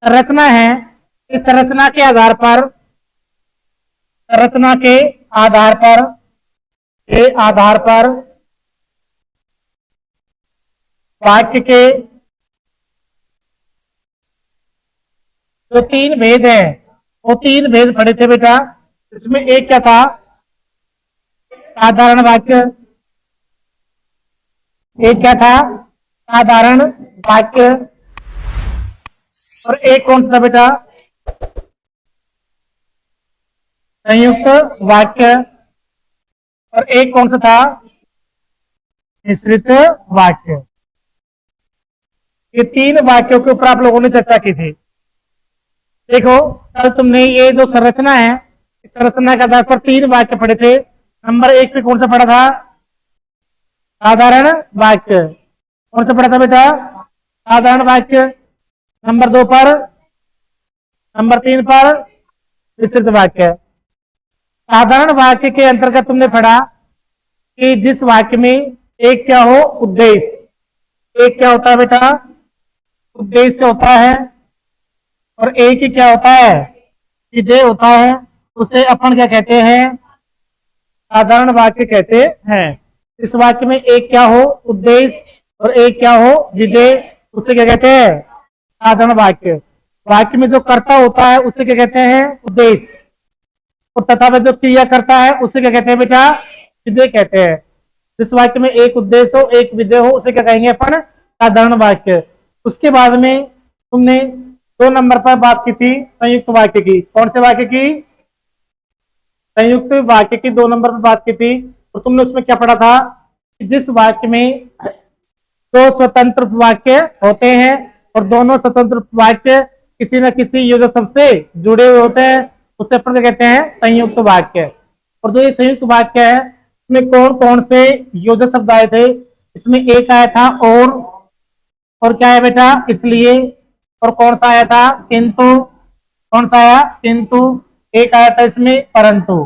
संरचना है, इस संरचना के आधार पर, संरचना के आधार पर, के आधार पर वाक्य के जो तीन भेद हैं, वो तीन भेद पढ़े थे बेटा। इसमें एक क्या था, साधारण वाक्य, एक क्या था, साधारण वाक्य, और एक कौन सा बेटा, संयुक्त वाक्य, और एक कौन सा था, मिश्रित वाक्य। ये तीन वाक्यों के ऊपर आप लोगों ने चर्चा की थी। देखो कल तुमने ये जो संरचना है, इस संरचना के आधार पर तीन वाक्य पढ़े थे। नंबर एक पे कौन सा पढ़ा था, साधारण वाक्य। कौन सा पढ़ा था बेटा, साधारण वाक्य। नंबर दो पर, नंबर तीन पर मिश्रित वाक्य। साधारण वाक्य के अंतर्गत तुमने पढ़ा कि जिस वाक्य में एक क्या हो, उद्देश्य, एक क्या होता है बेटा, उद्देश्य होता है, और एक ही क्या होता है, विधेय होता है, उसे अपन क्या कहते हैं, साधारण वाक्य कहते हैं। इस वाक्य में एक क्या हो, उद्देश्य, और एक क्या हो, विधेय, उसे क्या कहते हैं, साधारण वाक्य। वाक्य में जो कर्ता होता है उसे क्या कहते हैं, उद्देश्य, और तथा वह जो क्रिया करता है उसे क्या कहते हैं बेटा, विधेय कहते हैं। जिस वाक्य में एक उद्देश्य हो, एक विधेय हो, उसे क्या कहेंगे अपन, साधारण वाक्य। उसके बाद में तुमने 2 नंबर पर बात की थी संयुक्त वाक्य की। कौन से वाक्य की, संयुक्त वाक्य की 2 नंबर पर बात की थी। तो तुमने उसमें क्या पढ़ा था कि जिस वाक्य में 2 स्वतंत्र वाक्य होते हैं और दोनों स्वतंत्र वाक्य किसी न किसी योजक शब्द से जुड़े हुए होते हैं, उसे अपन क्या कहते हैं, संयुक्त वाक्य। और जो ये संयुक्त वाक्य है, इसमें कौन कौन से योजक शब्द आए थे, इसमें एक आया था और क्या है बेटा, इसलिए, और कौन सा आया था, किंतु, कौन सा आया, किंतु। एक आया था इसमें परंतु।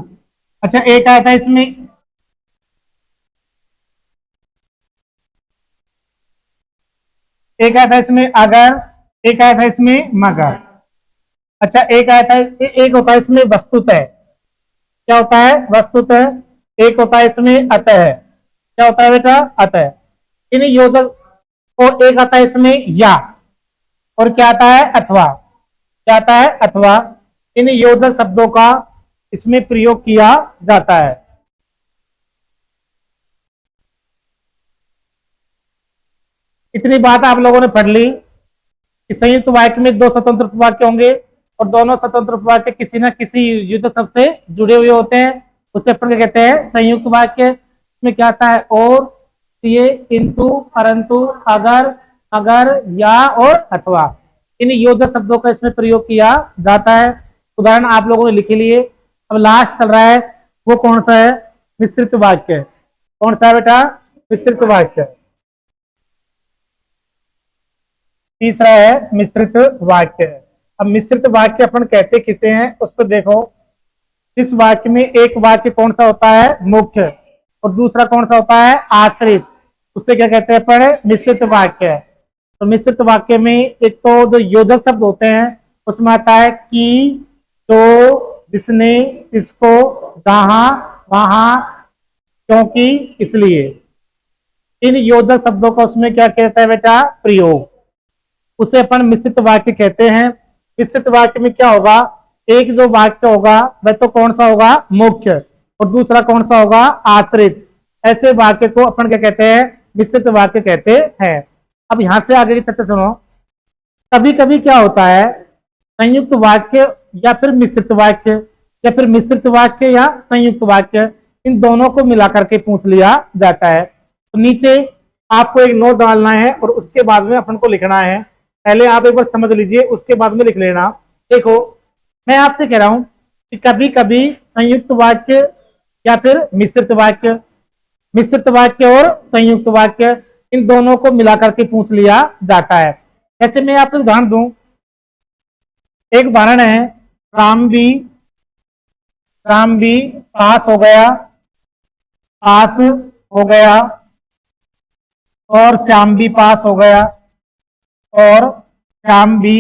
अच्छा, एक आया था इसमें, एक आया था इसमें अगर, एक आया था इसमें मगर। अच्छा, एक आया था, एक होता है इसमें वस्तुतः। क्या होता है, वस्तुतः। एक होता है इसमें अतः। क्या होता है बेटा, अतः। इन योजक, और एक आता है इसमें या, और क्या आता है, अथवा। क्या आता है, अथवा। इन योजक शब्दों का इसमें प्रयोग किया जाता है। इतनी बात आप लोगों ने पढ़ ली कि संयुक्त वाक्य में 2 स्वतंत्र वाक्य होंगे और दोनों स्वतंत्र वाक्य किसी न किसी योजक शब्द से जुड़े हुए होते हैं, उसे अपन क्या कहते हैं, संयुक्त वाक्य। इसमें क्या आता है, और, ये, किंतु, परंतु, अगर, अगर, या और अथवा। इन योजक शब्दों का इसमें प्रयोग किया जाता है। उदाहरण आप लोगों ने लिखे लिए। अब लास्ट चल रहा है, वो कौन सा है, मिश्रित वाक्य। कौन सा है बेटा, मिश्रित वाक्य। तीसरा है मिश्रित वाक्य। अब मिश्रित वाक्य अपन कहते किसे हैं, उसको देखो। इस वाक्य में एक वाक्य कौन सा होता है, मुख्य, और दूसरा कौन सा होता है, आश्रित, उसे क्या कहते हैं अपन, मिश्रित वाक्य। तो मिश्रित वाक्य में एक तो जो योजक शब्द होते हैं उसमें आता है कि, तो, जिसने, इसको, जहां, वहां, क्योंकि, इसलिए। इन योजक शब्दों का उसमें क्या कहता है बेटा, प्रयोग, उसे अपन मिश्रित वाक्य कहते हैं। मिश्रित वाक्य में क्या होगा, एक जो वाक्य होगा वह तो कौन सा होगा, मुख्य, और दूसरा कौन सा होगा, आश्रित। ऐसे वाक्य को अपन क्या कहते हैं, मिश्रित वाक्य कहते हैं। अब यहां से आगे की चर्चा सुनो। कभी कभी क्या होता है, संयुक्त वाक्य या फिर मिश्रित वाक्य, या फिर मिश्रित वाक्य या संयुक्त वाक्य, इन दोनों को मिलाकर के पूछ लिया जाता है। तो नीचे आपको एक नोट डालना है और उसके बाद में अपन को लिखना है। पहले आप एक बार समझ लीजिए, उसके बाद में लिख लेना। देखो, मैं आपसे कह रहा हूं कि कभी कभी संयुक्त वाक्य या फिर मिश्रित वाक्य, मिश्रित वाक्य और संयुक्त वाक्य, इन दोनों को मिलाकर के पूछ लिया जाता है। जैसे मैं आपको उदाहरण दूं, एक उदाहरण है, राम भी पास हो गया, पास हो गया, और श्याम भी पास हो गया, और श्याम भी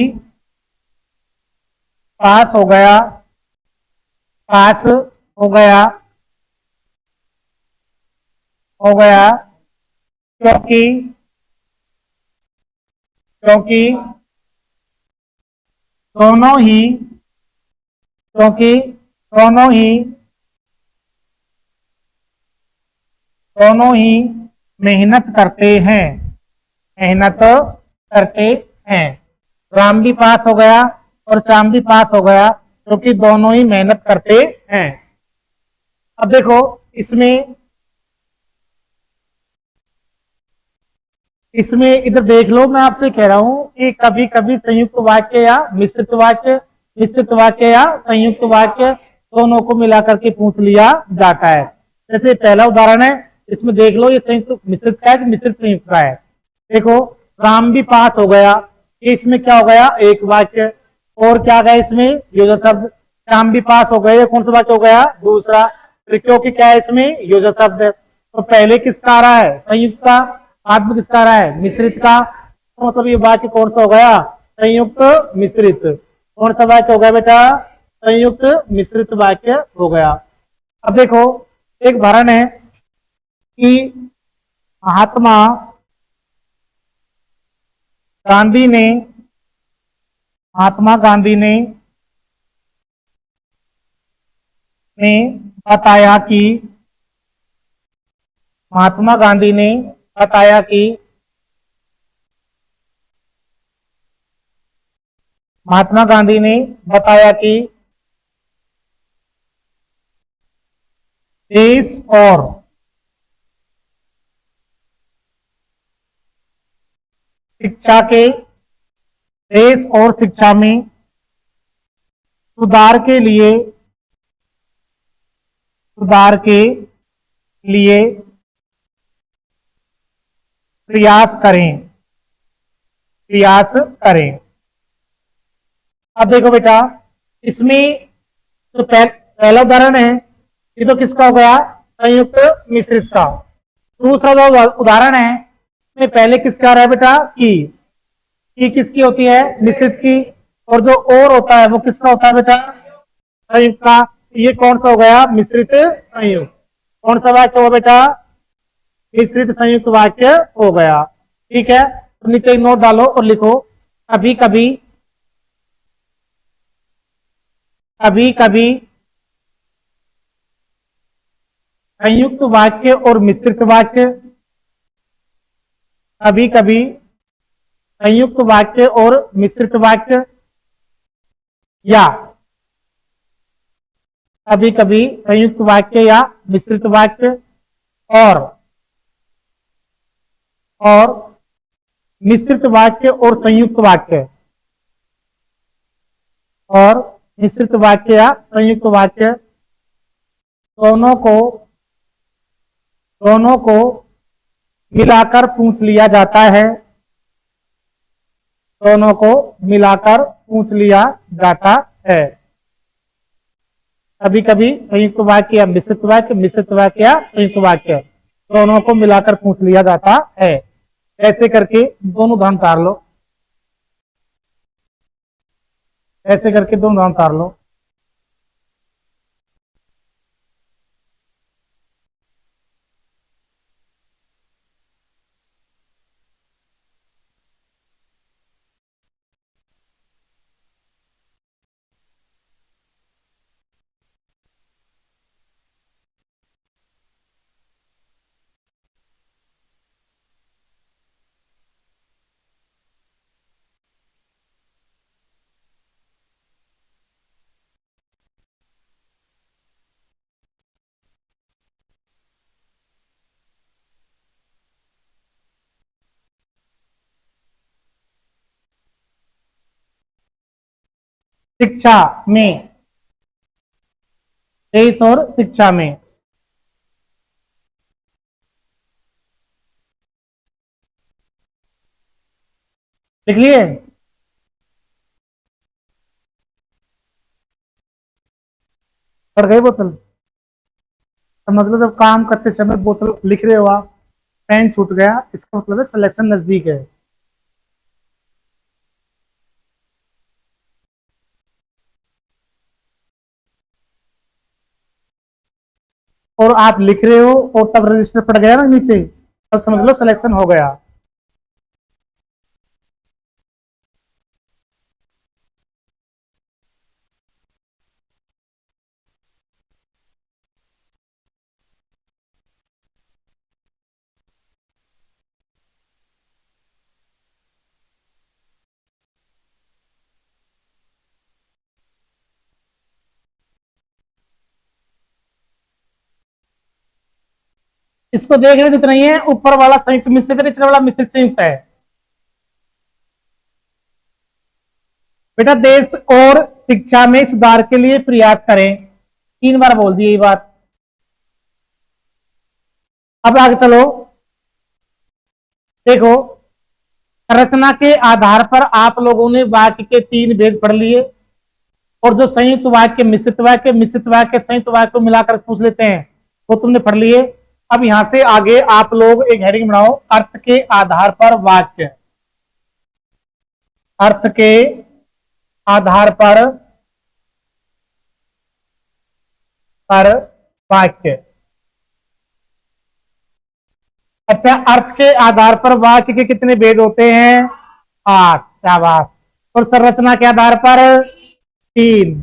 पास हो गया, पास हो गया, हो गया, क्योंकि, क्योंकि दोनों ही, क्योंकि दोनों ही, दोनों ही मेहनत करते हैं, मेहनत करते हैं। राम भी पास हो गया और श्याम भी पास हो गया, क्योंकि दोनों ही मेहनत करते हैं। अब देखो इसमें, इसमें इधर देख लो, मैं आपसे कह रहा हूं कि कभी कभी संयुक्त वाक्य या मिश्रित वाक्य, मिश्रित वाक्य या संयुक्त वाक्य दोनों को मिलाकर के पूछ लिया जाता है। जैसे पहला उदाहरण है, इसमें देख लो, ये संयुक्त मिश्रित का है कि मिश्रित संयुक्त का है। देखो, राम भी पास हो गया, इसमें क्या हो गया, एक वाक्य। और क्या गया इसमें, योजक शब्द। श्याम भी पास हो गए, कौन सा वाक्य हो गया, दूसरा। फिर क्योंकि क्या है इसमें, योजक शब्द। तो पहले किसका आ रहा है, संयुक्त का। बाद में किसका आ रहा है, मिश्रित का। तो मतलब ये वाक्य कौन सा हो गया, संयुक्त मिश्रित। कौन सा वाक्य हो गया बेटा, संयुक्त मिश्रित वाक्य हो गया। अब देखो एक उदाहरण है कि महात्मा गांधी ने, महात्मा गांधी ने बताया कि, महात्मा गांधी ने बताया कि, महात्मा गांधी ने बताया कि देश और शिक्षा के, देश और शिक्षा में सुधार के लिए, सुधार के लिए प्रयास करें, प्रयास करें। अब देखो बेटा, इसमें जो पहला उदाहरण है, ये तो किसका हो गया, संयुक्त मिश्रित का। दूसरा जो उदाहरण है, इसमें पहले किसका आ रहा है बेटा, की किसकी होती है, मिश्रित की। और जो और होता है वो किसका होता है बेटा, संयुक्त का। ये कौन सा हो गया, मिश्रित संयुक्त। कौन सा वाक्य हो बेटा, मिश्रित संयुक्त वाक्य हो गया। ठीक है, तो नीचे एक नोट डालो और लिखो, कभी कभी, कभी कभी संयुक्त वाक्य और मिश्रित वाक्य, कभी कभी संयुक्त वाक्य और मिश्रित वाक्य, या कभी कभी संयुक्त वाक्य या मिश्रित वाक्य, और मिश्रित वाक्य और संयुक्त वाक्य, और मिश्रित वाक्य या संयुक्त वाक्य दोनों को, दोनों को मिलाकर पूछ लिया जाता है, दोनों को मिलाकर पूछ लिया जाता है। कभी कभी संयुक्त वाक्य या मिश्रित वाक्य, मिश्रित वाक्य या संयुक्त वाक्य दोनों को मिलाकर पूछ लिया जाता है। ऐसे करके दोनों उदाहरण उतार लो, ऐसे करके दोनों उदाहरण उतार लो। शिक्षा में, देश और शिक्षा में। लिख लिए, पड़ गई बोतल। समझ लो जब काम करते समय बोतल लिख रहे हो आप, पेन छूट गया, इसका मतलब है सिलेक्शन नजदीक है। और आप लिख रहे हो और तब रजिस्टर पड़ गया ना नीचे, तब समझ लो सिलेक्शन हो गया। इसको देख रहे जितना ही है, ऊपर वाला संयुक्त मिश्रित, निचले वाला मिश्रित संयुक्त है। बेटा देश और शिक्षा में सुधार के लिए प्रयास करें, 3 बार बोल दी ये बात। अब आगे चलो, देखो संरचना के आधार पर आप लोगों ने वाक्य के 3 भेद पढ़ लिए, और जो संयुक्त वाक्य, मिश्रित वाक्य, संयुक्त वाक्य को मिलाकर पूछ लेते हैं, वो तुमने पढ़ लिए। अब यहां से आगे आप लोग एक हेडिंग बनाओ, अर्थ के आधार पर वाक्य। अर्थ के आधार पर वाक्य। अच्छा, अर्थ के आधार पर वाक्य के कितने भेद होते हैं? 8। शाबाश। और संरचना के आधार पर 3।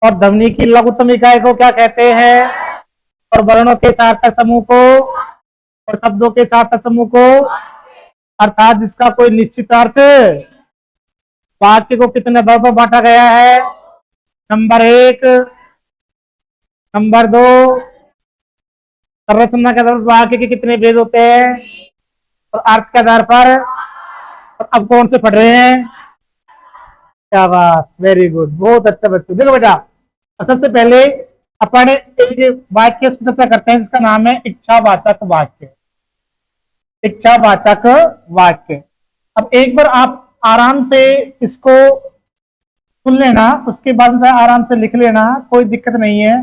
और ध्वनि की लघुत्तम इकाई को क्या कहते हैं? और वर्णों के सार्थक समूह को, और शब्दों के सार्थक समूह को, अर्थात जिसका कोई निश्चित अर्थ। वाक्य को कितने भागों में बांटा गया है? Number 1, number 2। संरचना के आधार पर वाक्य के कितने भेद होते हैं? और अर्थ के आधार पर। और अब कौन से पढ़ रहे हैं? शाबाश, वेरी गुड, बहुत अच्छा बच्चों। देखो बेटा, सबसे पहले अपन एक वाक्य की चर्चा करते हैं जिसका नाम है इच्छावाचक वाक्य। इच्छावाचक वाक्य। अब एक बार आप आराम से इसको सुन लेना, उसके बाद में आराम से लिख लेना, कोई दिक्कत नहीं है।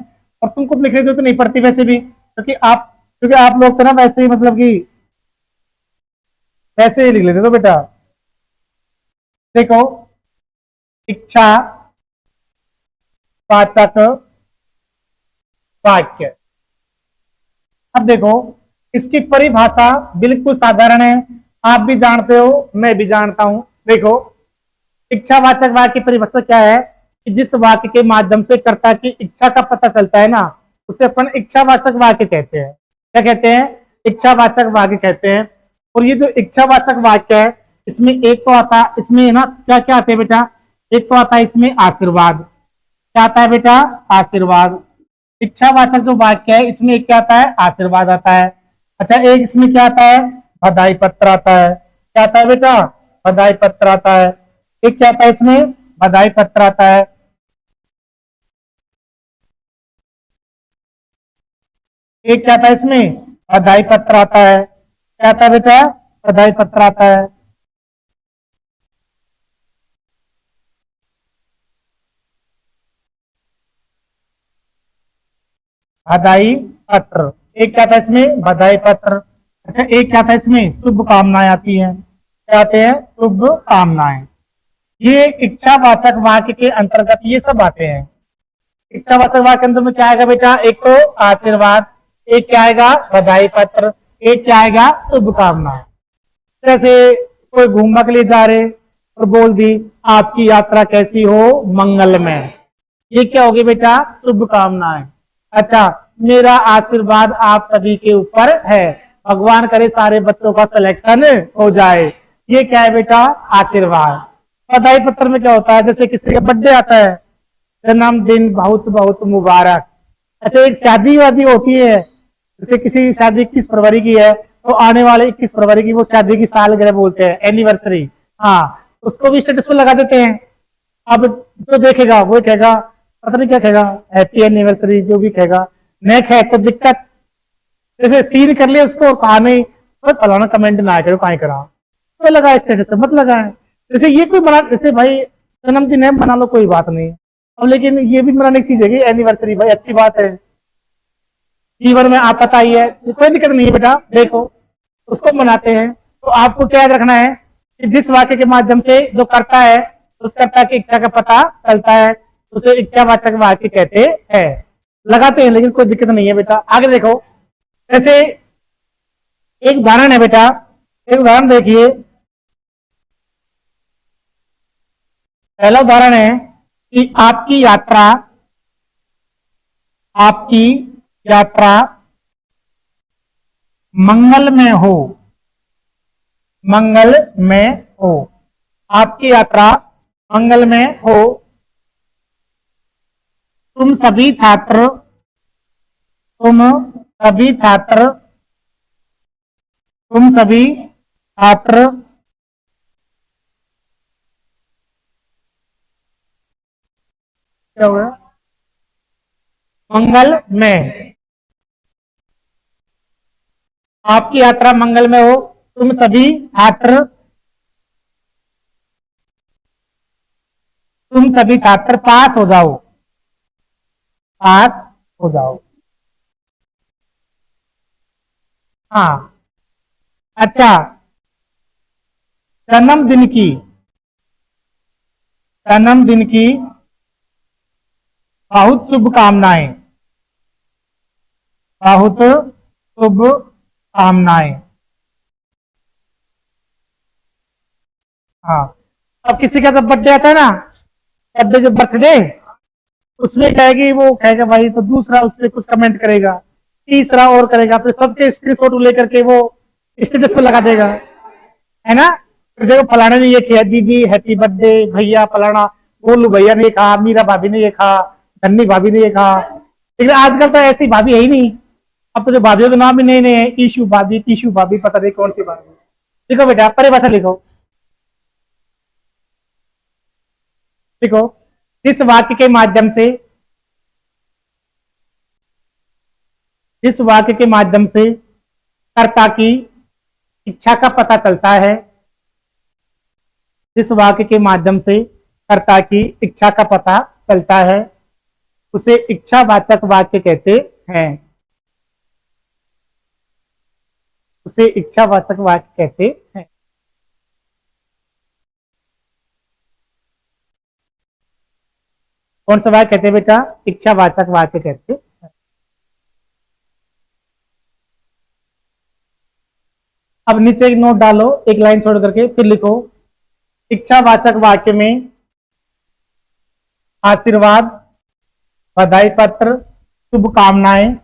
और तुम खुद लिख लेते हो तो नहीं पढ़ती वैसे भी, क्योंकि आप लोग तो ना वैसे ही, मतलब कि वैसे ही लिख लेते हो बेटा। देखो, इच्छा वाचक वाक्य। अब देखो, इसकी परिभाषा बिल्कुल साधारण है, आप भी जानते हो, मैं भी जानता हूं। देखो, इच्छावाचक वाक्य की परिभाषा क्या है कि जिस वाक्य के माध्यम से कर्ता की इच्छा का पता चलता है ना, उसे अपन इच्छावाचक वाक्य कहते हैं। क्या कहते हैं? इच्छावाचक वाक्य कहते हैं। और ये जो इच्छावाचक वाक्य है, इसमें एक तो आता है, इसमें ना क्या क्या आता है बेटा? एक तो आता है इसमें आशीर्वाद। क्या आता है बेटा? आशीर्वाद। इच्छावाचक जो वाक्य है, इसमें एक क्या आता है? आशीर्वाद आता है। अच्छा, एक इसमें क्या आता है? बधाई पत्र आता है। क्या आता है बेटा? बधाई पत्र आता है। एक क्या आता है इसमें? बधाई पत्र आता है। एक क्या आता है इसमें? बधाई पत्र आता है। क्या आता है बेटा? बधाई पत्र आता है। बधाई पत्र। एक क्या था इसमें? बधाई पत्र। अच्छा, एक क्या था इसमें? शुभकामनाएं आती हैं। क्या आते हैं? शुभकामनाएं। ये इच्छावाचक वाक्य के अंतर्गत ये सब आते हैं। इच्छावाचक वाक्य के अंदर में क्या आएगा बेटा? एक तो आशीर्वाद, एक क्या आएगा? बधाई पत्र, एक क्या आएगा? शुभकामनाएं। जैसे कोई घूमने के लिए जा रहे और बोल दी आपकी यात्रा कैसी हो, मंगलमय। ये क्या होगी बेटा? शुभकामनाएं। अच्छा, मेरा आशीर्वाद आप सभी के ऊपर है, भगवान करे सारे बच्चों का सिलेक्शन हो जाए। ये क्या है बेटा? आशीर्वाद। बधाई पत्र में क्या होता है? जैसे किसी का बर्थडे आता है, जन्मदिन बहुत बहुत मुबारक। अच्छा, एक शादी वादी होती है, जैसे किसी शादी 21 फरवरी की है, तो आने वाले 21 फरवरी की वो शादी की सालगिरह बोलते हैं, एनिवर्सरी। हाँ, उसको भी स्टेटस पे लगा देते हैं। अब जो देखेगा वो कहेगा, पता नहीं क्या कहेगा, हैप्पी एनिवर्सरी, जो भी कहेगा। नहीं कहे तो दिक्कत। जैसे सीन कर लिया उसको, कहा नहीं तो फलाना कमेंट ना करो, कहीं करा तो लगा स्टेटस मत लगाए। जैसे ये कोई बना, जैसे भाई जन्मदिन है बना लो, कोई बात नहीं। अब लेकिन ये भी मनाने की चीज है कि एनिवर्सरी, भाई अच्छी बात है, जीवन में आप पता ही है, कोई दिक्कत नहीं है बेटा। देखो, उसको मनाते हैं। तो आपको क्या याद रखना है कि जिस वाक्य के माध्यम से जो करता है, उस कर्ता की इच्छा का पता चलता है, उसे इच्छावाचक वाक्य कहते हैं। लगाते हैं, लेकिन कोई दिक्कत नहीं है बेटा। आगे देखो, जैसे एक उदाहरण है बेटा, एक उदाहरण देखिए। पहला उदाहरण है कि आपकी यात्रा मंगल में हो, मंगल में हो, आपकी यात्रा मंगल में हो। तुम सभी छात्र, तुम सभी छात्र, तुम सभी छात्र क्या हुआ, मंगल में, आपकी यात्रा मंगल में हो, तुम सभी छात्र, तुम सभी छात्र पास हो जाओ, पास हो जाओ। हाँ, अच्छा, जन्मदिन की, जन्मदिन की बहुत शुभकामनाएं, बहुत शुभकामनाएं। हाँ, अब किसी का जब बर्थडे आता है ना, बर्थडे जब बर्थडे, उसमें क्या है कि वो कहेगा भाई, तो दूसरा उस पर कुछ कमेंट करेगा, तीसरा और करेगा, फिर सबके स्क्रीनशॉट लेकर के वो स्टेटस पे लगा देगा, है ना। फिर देखो फलाने ने ये किया, दीदी हैप्पी बर्थडे, भैया फलाना, बोलू भैया ने ये कहा, मीरा भाभी ने ये कहा, धन्नी भाभी ने ये कहा। लेकिन आजकल तो ऐसी भाभी है ही नहीं। अब तो जो भाभीयों के नाम भी नए नए हैं, ईशू भाभी, टीशू भाभी, पता नहीं कौन सी भाभी। लिखो बेटा, परिभाषा लिखो, लिखो। इस वाक्य के माध्यम से, इस वाक्य के माध्यम से कर्ता की इच्छा का पता चलता है, इस वाक्य के माध्यम से कर्ता की इच्छा का पता चलता है, उसे इच्छावाचक वाक्य कहते हैं, उसे इच्छावाचक वाक्य कहते हैं। कौन सा वाक्य कहते हैं बेटा, इच्छावाचक वाक्य कहते हैं। अब नीचे एक नोट डालो, एक लाइन छोड़ करके फिर लिखो, इच्छावाचक वाक्य में आशीर्वाद, बधाई पत्र, शुभकामनाएं,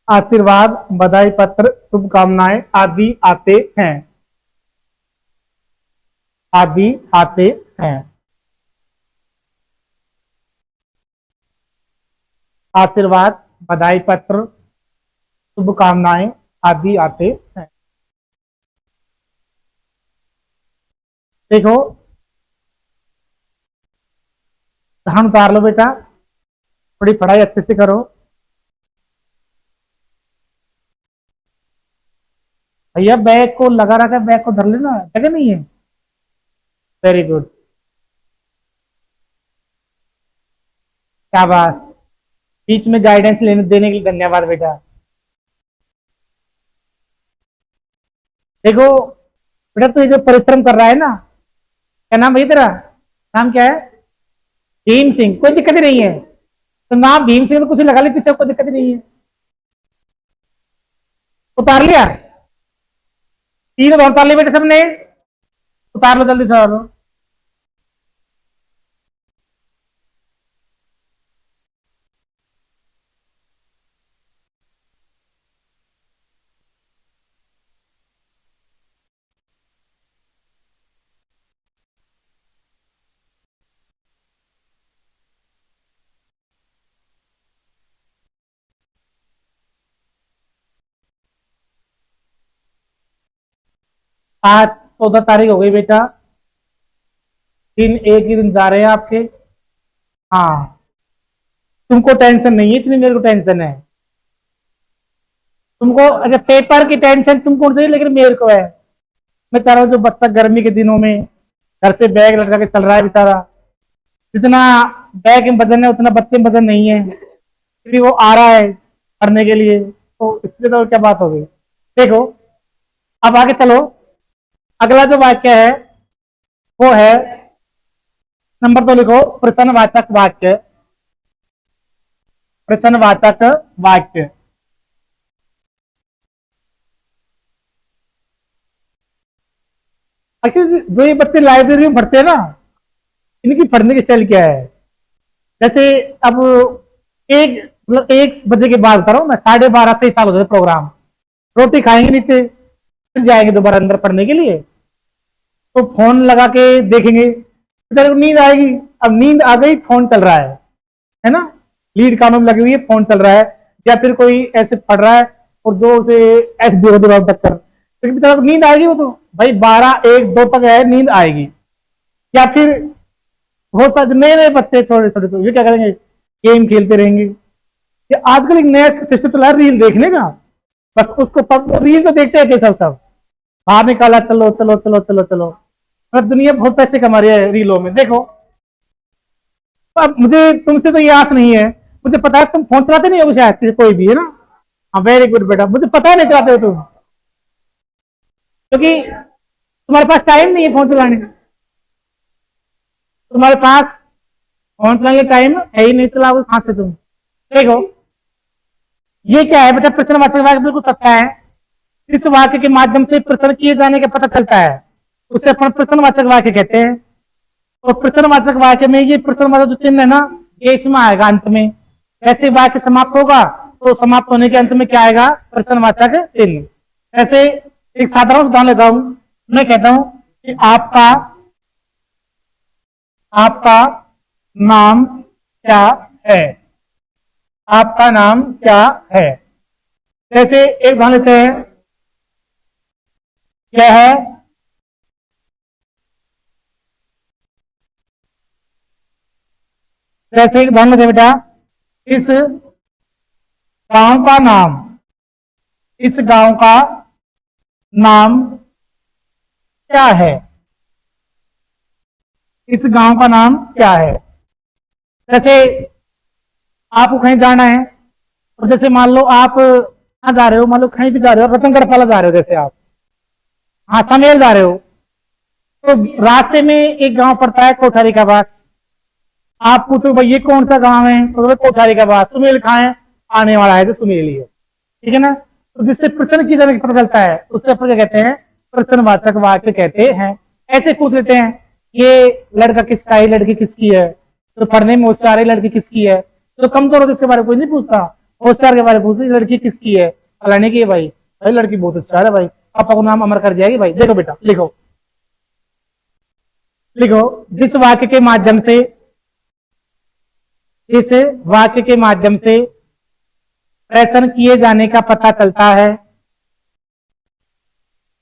आशीर्वाद, बधाई पत्र, शुभकामनाएं आदि आते हैं, आदि आते हैं। आशीर्वाद, बधाई पत्र, शुभकामनाएं आदि आते हैं। देखो, ध्यान उतार लो बेटा, थोड़ी पढ़ाई अच्छे से करो। भैया बैग को लगा रखा, बैग को धर लेना, जगह नहीं है। वेरी गुड, क्या बात, बीच में गाइडेंस लेने देने के लिए धन्यवाद बेटा। देखो बेटा, तू ये जो परिश्रम कर रहा है ना, क्या नाम भैया तेरा, नाम क्या है, भीम सिंह, कोई दिक्कत ही नहीं है। तो नाम भीम सिंह तो कुछ लगा ली पीछे, कोई दिक्कत ही नहीं है। उतार लिया, तीन उतार लिया बेटा सबने, उतार लो जल्दी से, उतार लो। आज 14 तारीख हो गई बेटा, दिन एक ही दिन जा रहे हैं आपके। हाँ, तुमको टेंशन नहीं है इतनी, मेरे को टेंशन है। तुमको अच्छा पेपर की टेंशन तुमको नहीं, लेकिन मेरे को है। मैं चाह रहा हूँ जो बच्चा गर्मी के दिनों में घर से बैग लटका के चल रहा है बेचारा, जितना बैग में वजन है उतना बच्चे में वजन नहीं है, फिर वो आ रहा है पढ़ने के लिए, तो इसलिए तो क्या बात हो गई। देखो, अब आगे चलो, अगला जो वाक्य है वो है, नंबर 2 लिखो, प्रश्नवाचक वाक्य। प्रश्नवाचक वाक्य। आखिर जो ये बच्चे लाइब्रेरी में पढ़ते हैं ना, इनकी पढ़ने की स्टाइल क्या है? जैसे अब एक बजे के बाद करो, मैं 12:30 से ही चालू हो प्रोग्राम, रोटी खाएंगे नीचे, फिर जाएंगे दोबारा अंदर पढ़ने के लिए, तो फोन लगा के देखेंगे, बेचारे को नींद आएगी। अब नींद आ गई, फोन चल रहा है ना, लीड कानों में लगी हुई है, फोन चल रहा है, या फिर कोई ऐसे पढ़ रहा है और दो से ऐसे दो तक कर, तो बेचारा को नींद आएगी। वो तो भाई 12, 1, 2 तक है, नींद आएगी। या फिर बहुत सारे नए नए बच्चे छोटे छोटे, तो ये क्या करेंगे, गेम खेलते रहेंगे। ये आजकल एक नया सिस्टम चला है रील देखने का, बस उसको रील तो देखते हैं सब सब बाहर निकाला, चलो चलो चलो चलो चलो। और दुनिया बहुत पैसे कमा रही है रीलों में, देखो। अब मुझे तुमसे तो ये आस नहीं है, मुझे पता है तुम फोन चलाते नहीं हो शायद, कोई भी है ना। हाँ वेरी गुड बेटा, मुझे पता है नहीं चलाते हो तुम, क्योंकि तुम्हारे पास टाइम नहीं है फोन चलाने का। तुम्हारे पास फोन चलाने का टाइम है ही नहीं, चलाओगे कहां से तुम? देखो ये क्या है बेटा, प्रश्नवाचक वाक्य बिल्कुल सच्चा है। इस वाक्य के माध्यम से प्रश्न किए जाने का पता चलता है, उसे अपन प्रश्नवाचक वाक्य कहते हैं। और प्रश्नवाचक वाक्य में ये प्रश्नवाचक जो चिन्ह है ना, ये इसमें आएगा अंत में। ऐसे वाक्य समाप्त होगा तो समाप्त होने के अंत में क्या आएगा, प्रश्नवाचक चिन्ह। ऐसे एक साधारण उदाहरण लेता हूं, मैं कहता हूं कि आपका नाम क्या है? आपका नाम क्या है? जैसे एक उदाहरण लेते हैं, क्या है, जैसे एक उदाहरण लेते हैं बेटा, इस गांव का नाम, इस गांव का नाम क्या है? इस गांव का नाम क्या है? जैसे आपको कहीं जाना है, और जैसे मान लो आप कहाँ जा रहे हो, मान लो कहीं भी जा रहे हो, रतनगढ़ पाला जा रहे हो, जैसे आप हाँ समेल जा रहे हो, तो रास्ते में एक गांव पड़ता है कोठारी का बास। आप पूछो भाई ये कौन सा गांव है, तो कोठारी का बास, सुमेल कहाँ है, आने वाला है तो सुमेल ही है, ठीक है ना। तो जिससे प्रश्न की जाने पता चलता है, उससे अपन क्या कहते हैं, प्रश्नवाचक वाक्य कहते हैं। ऐसे पूछ लेते हैं, ये लड़का किसका है, लड़की किसकी है, तो पढ़ने में होशियार है, लड़की किसकी है, तो कमजोर होते उसके बारे में कोई नहीं पूछता, होशियार के बारे में पूछते लड़की किसकी है, फलाने की है भाई, भाई लड़की बहुत होशियार है भाई, पापा को नाम अमर कर जाएगी भाई। देखो बेटा लिखो, लिखो, जिस वाक्य के माध्यम से, इस वाक्य के माध्यम से प्रश्न किए जाने का पता चलता है,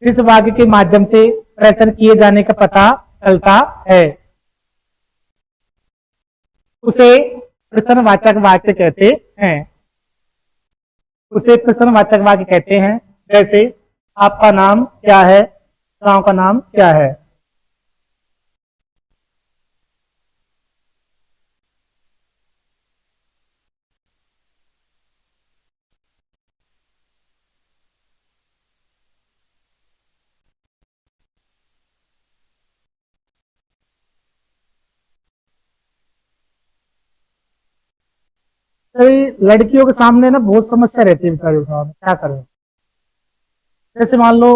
इस वाक्य के माध्यम से प्रश्न किए जाने का पता चलता है, उसे प्रश्नवाचक वाक्य कहते हैं, उसे प्रश्नवाचक वाक्य कहते हैं। जैसे आपका नाम क्या है, गांव का नाम क्या है। लड़कियों के सामने ना बहुत समस्या रहती है बेचारियों के सामने, क्या करें। जैसे मान लो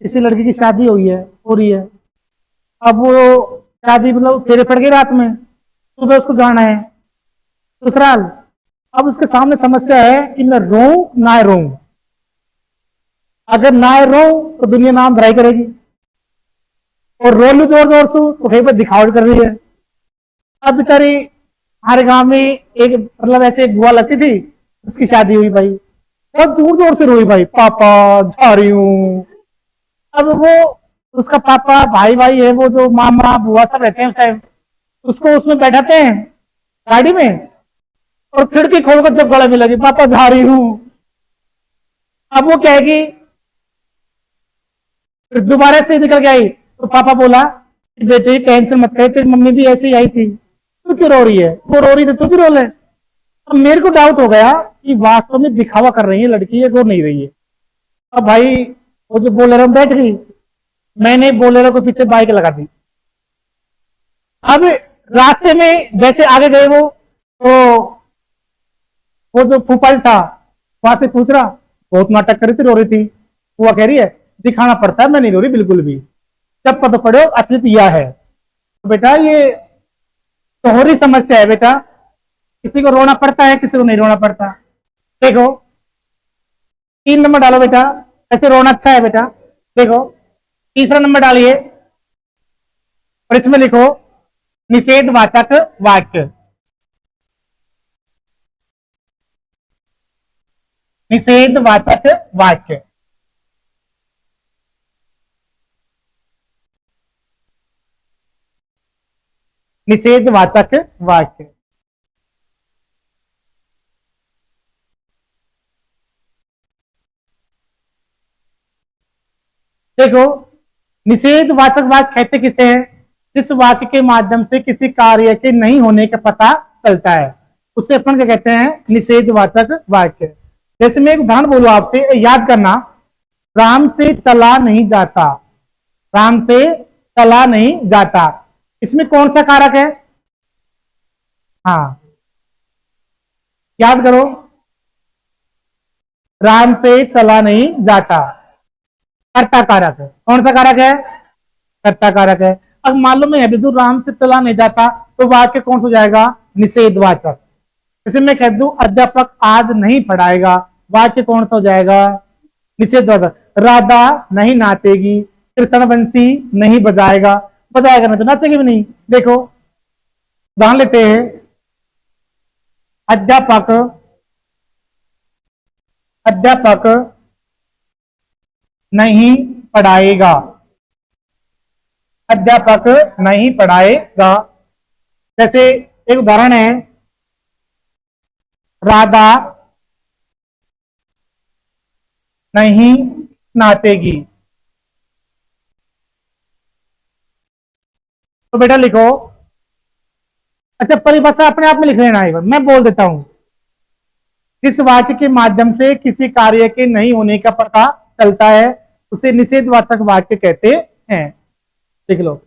किसी लड़की की शादी हुई है, हो रही है, अब वो शादी मतलब फेरे पड़ गए रात में, सुबह उसको जाना है ससुराल। अब उसके सामने समस्या है कि मैं रो ना रो, अगर ना रो तो दुनिया नाम भराई करेगी, और रो लू जोर जोर से तो कहीं पर दिखावट कर रही है। अब बेचारी हमारे गांव में एक मतलब ऐसे बुआ लगती थी, उसकी शादी हुई भाई, बहुत जोर जोर से रोई भाई, पापा जा रही हूँ। अब वो उसका पापा भाई भाई है, वो जो मामा बुआ सब रहते हैं उस टाइम, उसको उसमें बैठाते हैं गाड़ी में, और खिड़की खोलकर जब गले में लगी, पापा जा रही हूँ। अब वो कहेगी, फिर दोबारा से निकल के आई, तो पापा बोला कि बेटे टेंशन मत कर, तेरी मम्मी भी ऐसे ही आई थी, तू क्यों रो रही है, वो रो रही थी तू भी रो ले। अब मेरे को डाउट हो गया कि वास्तव में दिखावा कर रही है लड़की, ये रो नहीं रही है। अब भाई वो जो बोलेरो में बैठ गई, मैंने बोलेरो को पीछे बाइक लगा दी, अब रास्ते में जैसे आगे गए तो वो जो फूफा जी था वहां से पूछ रहा, बहुत नाटक कर रही थी, रो रही थी। फूफा कह रही है दिखाना पड़ता है, मैं नहीं रो रही बिल्कुल भी, जब पता पड़े असली पिया है। तो बेटा ये तोहरी समस्या है बेटा, किसी को रोना पड़ता है किसी को नहीं रोना पड़ता। देखो 3 नंबर डालो बेटा, ऐसे रोना अच्छा है बेटा। देखो तीसरा नंबर डालिए और इसमें लिखो निषेधवाचक वाक्य। निषेधवाचक वाक्य। निषेधवाचक वाक्य। देखो निषेधवाचक वाक्य कहते किसे हैं, जिस वाक्य के माध्यम से किसी कार्य के नहीं होने का पता चलता है उसे अपन क्या कहते हैं, निषेधवाचक वाक्य। जैसे मैं एक उदाहरण बोलूं आपसे, याद करना, राम से चला नहीं जाता। राम से चला नहीं जाता, इसमें कौन सा कारक है? हाँ याद करो, राम से चला नहीं जाता, कर्ता कारक है। कौन सा कारक है? कर्ता कारक है। अब मालूम मैं बिंदु राम से चला नहीं जाता तो वाक्य कौन सा हो जाएगा? निषेधवाचक। जैसे मैं कह दूं अध्यापक आज नहीं पढ़ाएगा, वाक्य कौन सा हो जाएगा? निषेधवाचक। राधा नहीं नाचेगी, कृष्ण बंसी नहीं बजाएगा, बजाएगा नहीं तो नाचेगी भी नहीं। देखो उदाहरण लेते हैं, अध्यापक अध्यापक नहीं पढ़ाएगा। अध्यापक नहीं पढ़ाएगा। जैसे एक उदाहरण है, राधा नहीं नाचेगी। तो बेटा लिखो, अच्छा परिभाषा अपने आप में लिख लेना है, मैं बोल देता हूं। इस वाक्य के माध्यम से किसी कार्य के नहीं होने का पता चलता है उसे निषेधवाचक वाक्य कहते हैं। देख लो,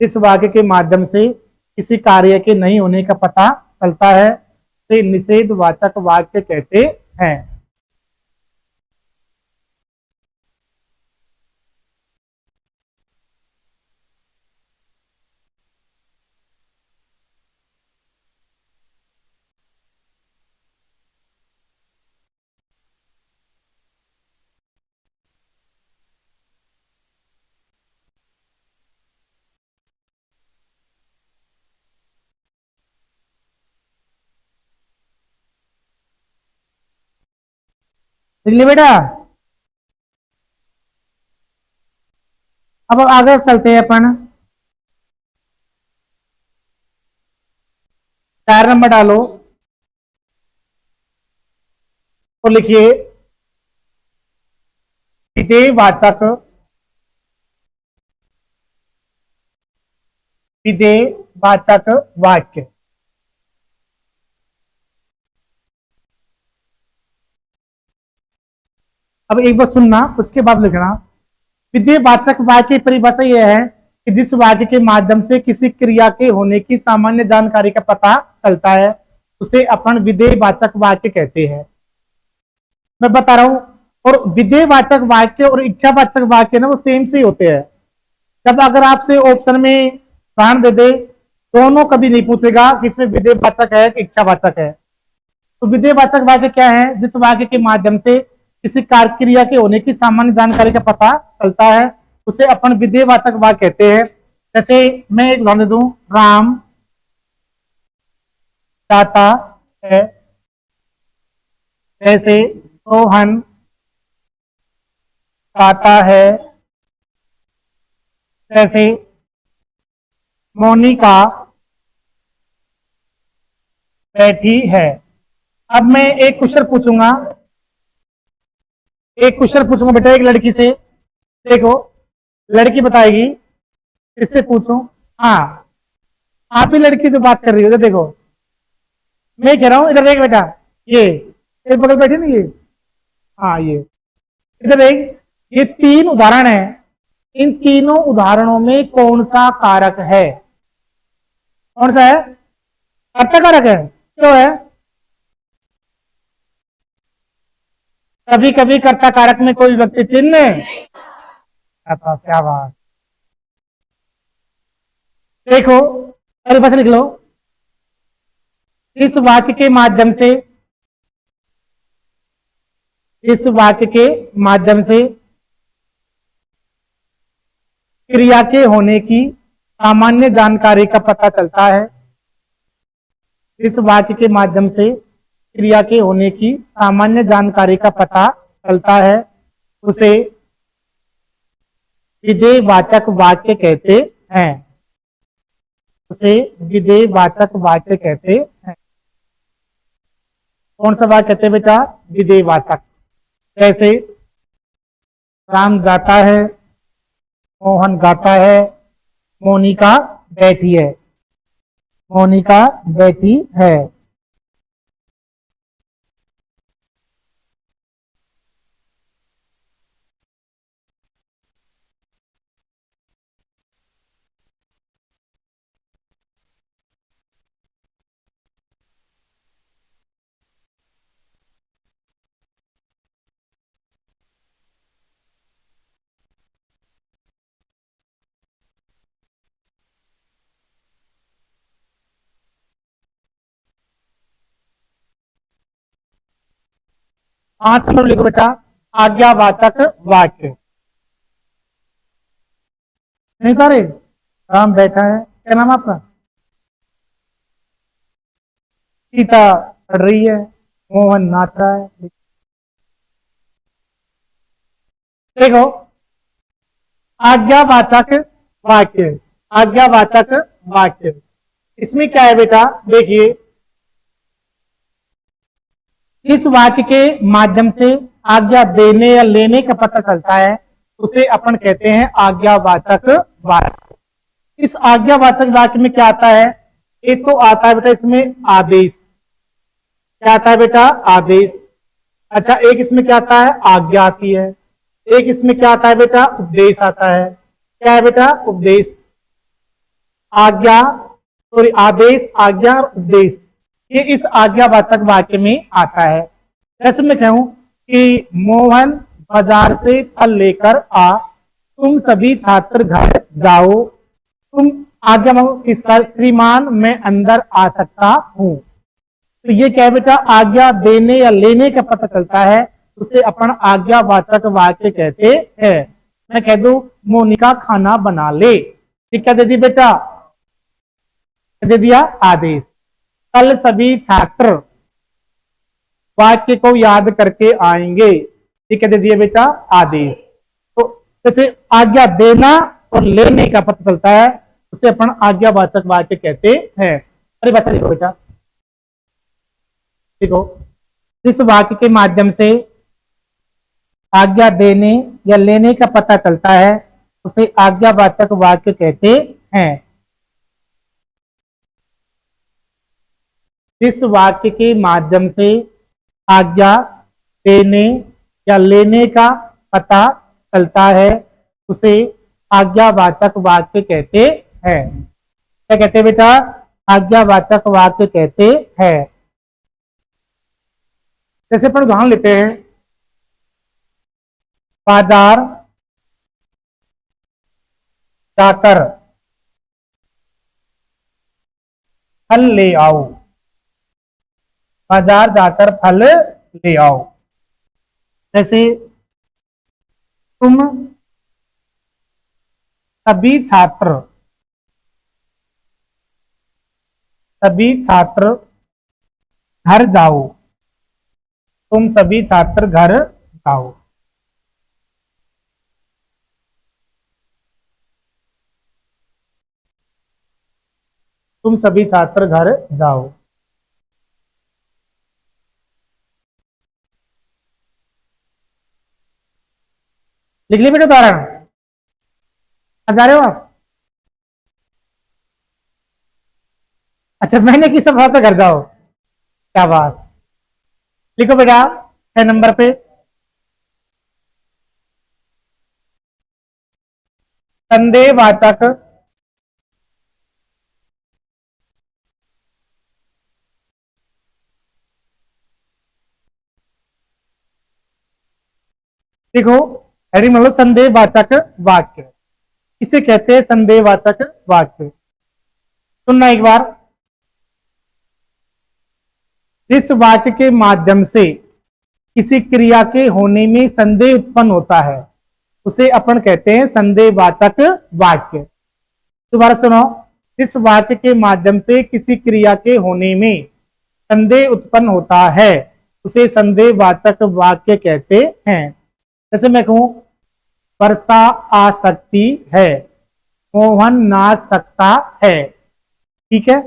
इस वाक्य के माध्यम से किसी कार्य के नहीं होने का पता चलता है उसे निषेधवाचक वाक्य कहते हैं। लिख लिया बेटा। अब आगे चलते हैं अपन, 4 नंबर डालो और लिखिए विधेयवाचक विधेयवाचक वाक्य। अब एक बार सुनना उसके बाद लिखना। विधेयवाचक वाक्य की परिभाषा यह है कि जिस वाक्य के माध्यम से किसी क्रिया के होने की सामान्य जानकारी का पता चलता है उसे अपन विधेयवाचक वाक्य कहते हैं। मैं बता रहा हूं, और विधेयवाचक वाक्य और इच्छावाचक वाक्य ना वो सेम से ही होते हैं। जब अगर आपसे ऑप्शन में उदाहरण दे दे, दोनों कभी नहीं पूछेगा कि इसमें विधेयवाचक है कि इच्छावाचक है। तो विधेयवाचक वाक्य क्या है? जिस वाक्य के माध्यम से किसी कार्य क्रिया के होने की सामान्य जानकारी का पता चलता है उसे अपन विधेयवाचक वाक्य कहते हैं। जैसे मैं एक उदाहरण दे दूं, राम जाता है, जैसे सोहन खाता है, जैसे मोनिका बैठी है। अब मैं एक क्वेश्चन पूछूंगा, बेटा एक लड़की से। देखो लड़की बताएगी, इससे पूछूं। हाँ आप ही लड़की जो बात कर रही हो, देखो मैं कह रहा हूं, इधर देख बेटा, ये बगल बैठे ना ये, हाँ ये इधर देख, ये 3 उदाहरण है इन तीनों उदाहरणों में कौन सा कारक है? कौन सा है? कर्ता कारक है। क्यों है? कभी कभी कर्ता कारक में कोई व्यक्ति चिन्ह क्या बात। देखो परिभाषा लिख लो। इस वाक्य के माध्यम से, इस वाक्य के माध्यम से क्रिया के होने की सामान्य जानकारी का पता चलता है। इस वाक्य के माध्यम से क्रिया के होने की सामान्य जानकारी का पता चलता है, उसे विधेयवाचक वाक्य कहते हैं। उसे विधेयवाचक वाक्य कहते हैं। कौन सा वाक्य कहते हैं बेटा? विधेयवाचक। जैसे राम गाता है, मोहन गाता है, मोनिका बैठी है। मोनिका बैठी है। 8 नंबर लिखो बेटा, आज्ञावाचक वाक्य। नहीं सारे? राम बैठा है, क्या नाम आपका? सीता पढ़ रही है, मोहन नाच रहा है। देखो आज्ञावाचक वाक्य, आज्ञावाचक वाक्य, इसमें क्या है बेटा? देखिए इस वाक्य के माध्यम से आज्ञा देने या लेने का पता चलता है, उसे अपन कहते हैं आज्ञावाचक वाक्य। इस आज्ञावाचक वाक्य में क्या आता है? एक तो आता है बेटा इसमें आदेश। क्या आता है बेटा? आदेश। अच्छा, एक इसमें क्या आता है? आज्ञा आती है। एक इसमें क्या आता है बेटा? उपदेश आता है। क्या है बेटा? उपदेश। आज्ञा, सॉरी, आदेश, आज्ञा और उपदेश, ये इस आज्ञावाचक वाक्य में आता है। जैसे मैं कहूं कि मोहन बाजार से फल लेकर आ, तुम सभी छात्र घर जाओ, तुम आज्ञा मांगो कि श्रीमान मैं अंदर आ सकता हूं। तो ये क्या है बेटा? आज्ञा देने या लेने का पता चलता है, उसे अपन आज्ञावाचक वाक्य कहते हैं। मैं कह दूं मोनिका खाना बना ले, ठीक, क्या दे दी बेटा? दे दिया आदेश। कल सभी छात्र वाक्य को याद करके आएंगे, ठीक है, दे दिए बेटा आदेश। तो जैसे आज्ञा देना और लेने का पता चलता है, उसे अपन आज्ञावाचक वाक्य कहते हैं। परिभाषा लिखो बेटा, देखो इस वाक्य के माध्यम से आज्ञा देने या लेने का पता चलता है, उसे आज्ञावाचक वाक्य कहते हैं। इस वाक्य के माध्यम से आज्ञा देने या लेने का पता चलता है, उसे आज्ञावाचक वाक्य कहते हैं। क्या कहते हैं बेटा? आज्ञावाचक वाक्य कहते हैं। जैसे अपन उदाहरण लेते हैं, बाजार जाकर फल ले आओ। बाजार जाकर फल ले आओ। जैसे तुम सभी छात्र, सभी छात्र घर जाओ, तुम सभी छात्र घर जाओ। तुम सभी छात्र घर जाओ। लिख ली बेटा उदाहरण? जा रहे हो आप? अच्छा, मैंने किस भाव पे घर जाओ, क्या बात। लिखो बेटा 6 नंबर पे, संदेहवाचक देखो हेडिंग मतलब संदेहवाचक वाक्य, इसे कहते हैं संदेहवाचक वाक्य। सुनना एक बार, जिस वाक्य के माध्यम से किसी क्रिया के होने में संदेह उत्पन्न होता है उसे अपन कहते हैं संदेहवाचक वाक्य। दोबारा सुनो, जिस वाक्य के माध्यम से किसी क्रिया के होने में संदेह उत्पन्न होता है उसे संदेहवाचक वाक्य कहते हैं। जैसे मैं कहूं वर्षा आ सकती है, मोहन नाच सकता है, ठीक है,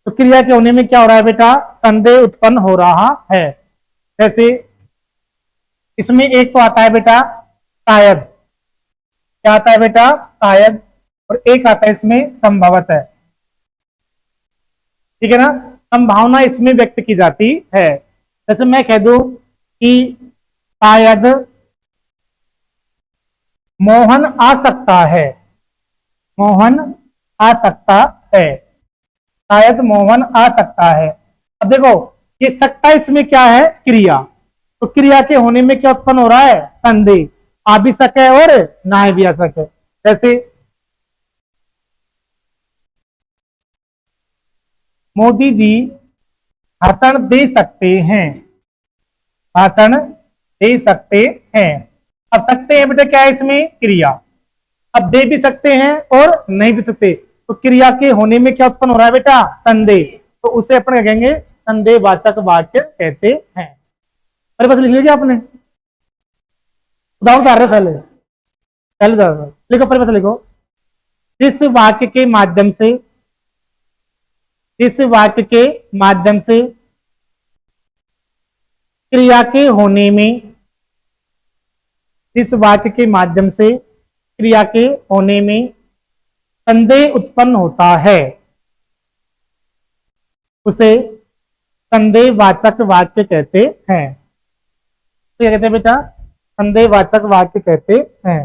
तो क्रिया के होने में क्या हो रहा है बेटा, संदेह उत्पन्न हो रहा है। जैसे इसमें एक तो आता है बेटा शायद, क्या आता है बेटा, शायद, और एक आता है इसमें संभवत है, ठीक है ना, संभावना इसमें व्यक्त की जाती है। जैसे मैं कह दूं कि शायद मोहन आ सकता है, मोहन आ सकता है, शायद मोहन आ सकता है। अब देखो ये सकता इसमें क्या है, क्रिया, तो क्रिया के होने में क्या उत्पन्न हो रहा है, संदेह, आ भी सके और ना भी आ सके। जैसे मोदी जी भाषण दे सकते हैं, भाषण दे सकते हैं। अब सकते हैं बेटा क्या है इसमें, क्रिया, अब दे भी सकते हैं और नहीं भी सकते, तो क्रिया के होने में क्या उत्पन्न हो रहा है बेटा, संदेह, तो उसे अपन क्या कहेंगे, संदेहवाचक वाक्य कहते हैं। अरे बस लिख लीजिए आपने, उदाहरण कर रहे पहले पहले लिखो, पहले बस लिखो, जिस वाक्य के माध्यम से, जिस वाक्य के माध्यम से क्रिया के होने में, जिस वाक्य के माध्यम से क्रिया के होने में संदेह उत्पन्न होता है उसे संदेहवाचक वाक्य कहते हैं। तो क्या कहते हैं बेटा, संदेहवाचक वाक्य कहते हैं।